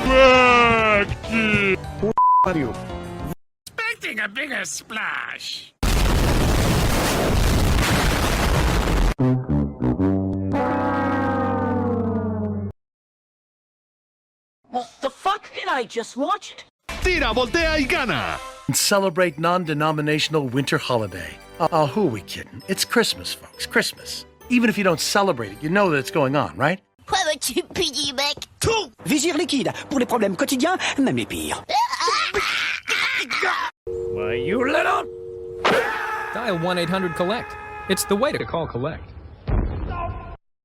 Aqui. Pariu. Expecting a bigger splash. What the fuck did I just watch? Tira, voltea y gana. And celebrate non-denominational winter holiday. Oh, who are we kidding? It's Christmas, folks. Christmas. Even if you don't celebrate it, you know that it's going on, right? Quoi vas-tu payer, mec? Vizir liquide pour les problèmes quotidiens, même les pires. Why, you little... Dial 1-800-COLLECT. It's the way to call collect.